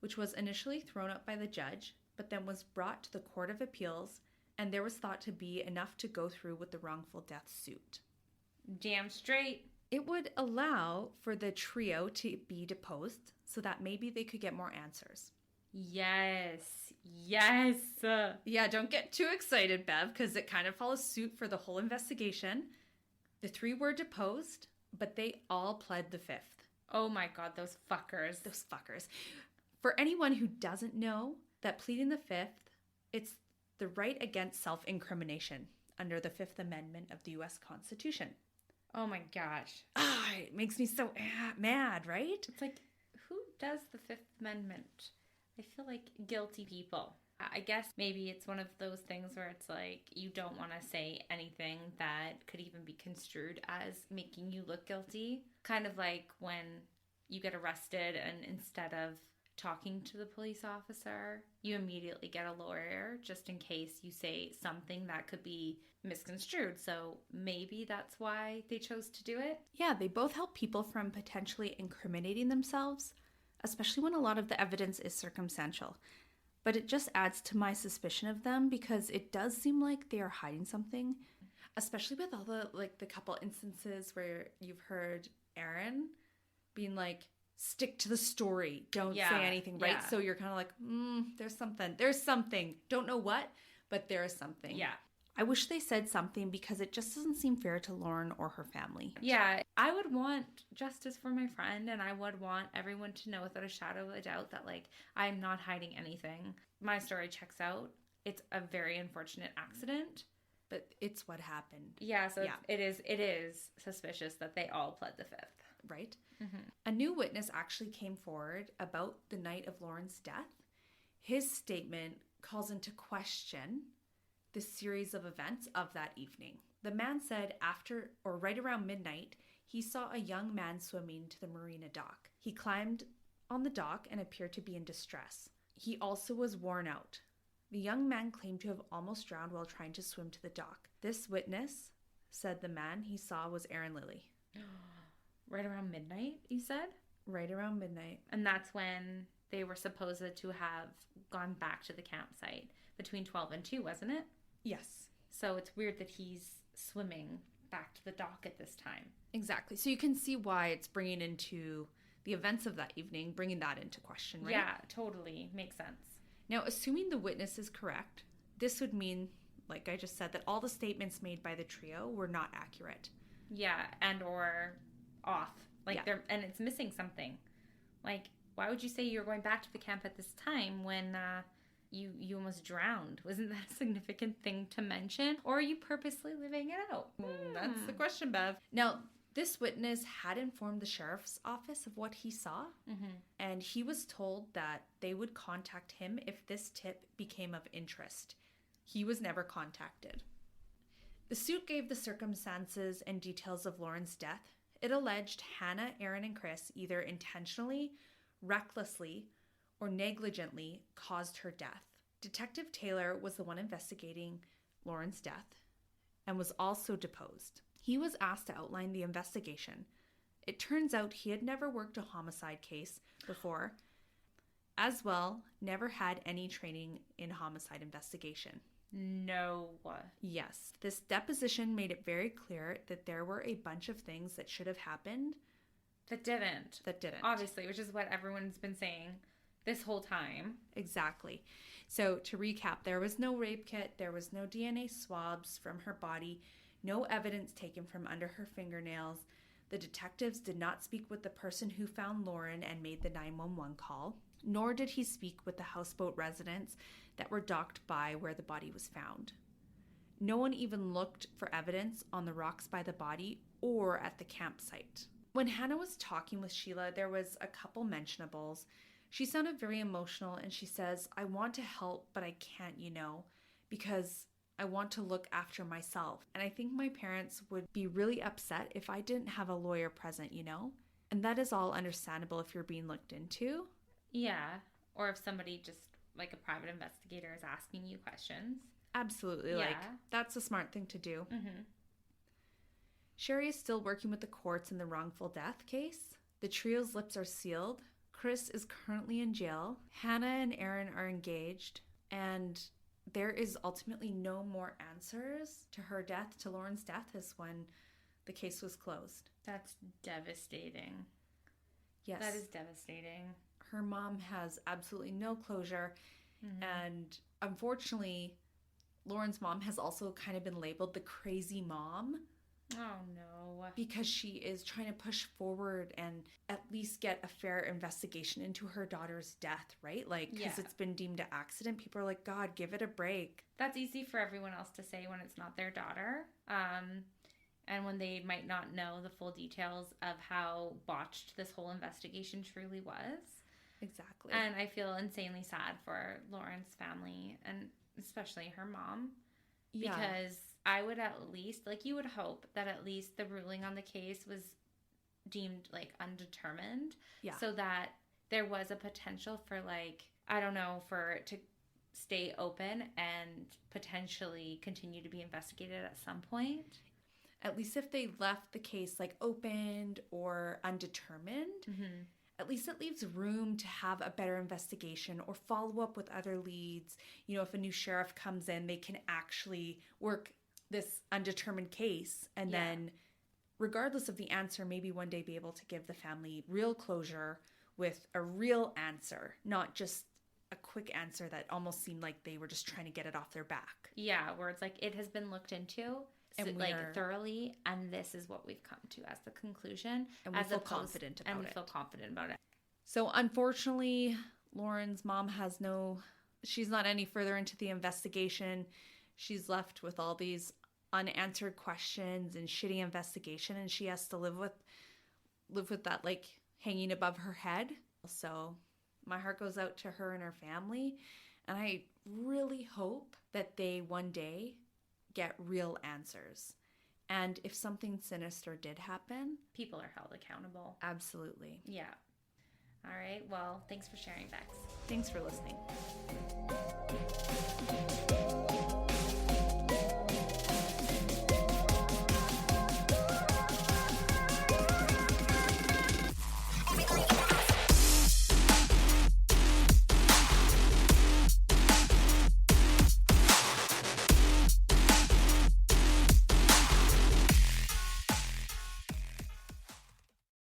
which was initially thrown out by the judge, but then was brought to the Court of Appeals, and there was thought to be enough to go through with the wrongful death suit. Damn straight. It would allow for the trio to be deposed so that maybe they could get more answers. Yes. Yes. Yeah, don't get too excited, Bev, because it kind of follows suit for the whole investigation. The three were deposed, but they all pled the fifth. Oh my God, those fuckers. Those fuckers. For anyone who doesn't know that pleading the fifth, it's the right against self-incrimination under the Fifth Amendment of the U.S. Constitution. Oh my gosh. It makes me so mad, right? It's like, who does the Fifth Amendment? I feel like guilty people. I guess maybe it's one of those things where it's like you don't want to say anything that could even be construed as making you look guilty. Kind of like when you get arrested and instead of talking to the police officer, you immediately get a lawyer just in case you say something that could be misconstrued. So maybe that's why they chose to do it. Yeah, they both help people from potentially incriminating themselves, especially when a lot of the evidence is circumstantial. But it just adds to my suspicion of them because it does seem like they are hiding something, especially with all the couple instances where you've heard Aaron being like, stick to the story, don't say anything, right? Yeah. So you're kind of like, there's something. Don't know what, but there is something. Yeah. I wish they said something because it just doesn't seem fair to Lauren or her family. Yeah, I would want justice for my friend, and I would want everyone to know without a shadow of a doubt that, like, I'm not hiding anything. My story checks out. It's a very unfortunate accident. But it's what happened. Yeah, so it is suspicious that they all pled the fifth. Right? Mm-hmm. A new witness actually came forward about the night of Lauren's death. His statement calls into question the series of events of that evening. The man said after or right around midnight, he saw a young man swimming to the marina dock. He climbed on the dock and appeared to be in distress. He also was worn out. The young man claimed to have almost drowned while trying to swim to the dock. This witness said the man he saw was Aaron Lilly. Right around midnight, you said? Right around midnight. And that's when they were supposed to have gone back to the campsite between 12 and 2, wasn't it? Yes. So it's weird that he's swimming back to the dock at this time. Exactly. So you can see why it's bringing into the events of that evening, bringing that into question, right? Yeah, totally. Makes sense. Now, assuming the witness is correct, this would mean, like I just said, that all the statements made by the trio were not accurate. Yeah, and or off. Like they're, and it's missing something. Like, why would you say you're going back to the camp at this time when you almost drowned? Wasn't that a significant thing to mention? Or are you purposely living it out? That's the question, Bev. Now, this witness had informed the sheriff's office of what he saw, and he was told that they would contact him if this tip became of interest. He was never contacted. The suit gave the circumstances and details of Lauren's death. It alleged Hannah, Aaron, and Chris either intentionally, recklessly, or negligently caused her death. Detective Taylor was the one investigating Lauren's death and was also deposed. He was asked to outline the investigation. It turns out he had never worked a homicide case before, as well, never had any training in homicide investigation. No. Yes. This deposition made it very clear that there were a bunch of things that should have happened that didn't. Obviously, which is what everyone's been saying this whole time. Exactly. So to recap, there was no rape kit, there was no DNA swabs from her body, no evidence taken from under her fingernails. The detectives did not speak with the person who found Lauren and made the 911 call, nor did he speak with the houseboat residents that were docked by where the body was found. No one even looked for evidence on the rocks by the body or at the campsite. When Hannah was talking with Sheila, there was a couple mentionables. She sounded very emotional and she says, I want to help, but I can't, because I want to look after myself. And I think my parents would be really upset if I didn't have a lawyer present, And that is all understandable if you're being looked into. Yeah. Or if somebody just, like a private investigator, is asking you questions. Absolutely. Yeah. Like, that's a smart thing to do. Mm-hmm. Sherry is still working with the courts in the wrongful death case. The trio's lips are sealed. Chris is currently in jail. Hannah and Aaron are engaged. And there is ultimately no more answers to her death, to Lauren's death, as when the case was closed. That's devastating. Yes. That is devastating. Her mom has absolutely no closure. Mm-hmm. And unfortunately, Lauren's mom has also kind of been labeled the crazy mom. Oh, no. Because she is trying to push forward and at least get a fair investigation into her daughter's death, right? Like, because it's been deemed an accident. People are like, God, give it a break. That's easy for everyone else to say when it's not their daughter. And when they might not know the full details of how botched this whole investigation truly was. Exactly. And I feel insanely sad for Lauren's family and especially her mom. Yeah. Because I would at least, like, you would hope that at least the ruling on the case was deemed, like, undetermined. Yeah. So that there was a potential for like, I don't know, for it to stay open and potentially continue to be investigated at some point. At least if they left the case like opened or undetermined, at least it leaves room to have a better investigation or follow up with other leads. You know, if a new sheriff comes in, they can actually work this undetermined case and then, regardless of the answer, maybe one day be able to give the family real closure with a real answer, not just a quick answer that almost seemed like they were just trying to get it off their back. Yeah, where it's like it has been looked into and like thoroughly, and this is what we've come to as the conclusion, and we feel confident about it. And we feel confident about it. So unfortunately, Lauren's mom she's not any further into the investigation. She's left with all these unanswered questions and shitty investigation, and she has to live with that like hanging above her head. So my heart goes out to her and her family, and I really hope that they one day get real answers. And if something sinister did happen, people are held accountable. Absolutely. Yeah. All right. Well, thanks for sharing, Bex. Thanks for listening.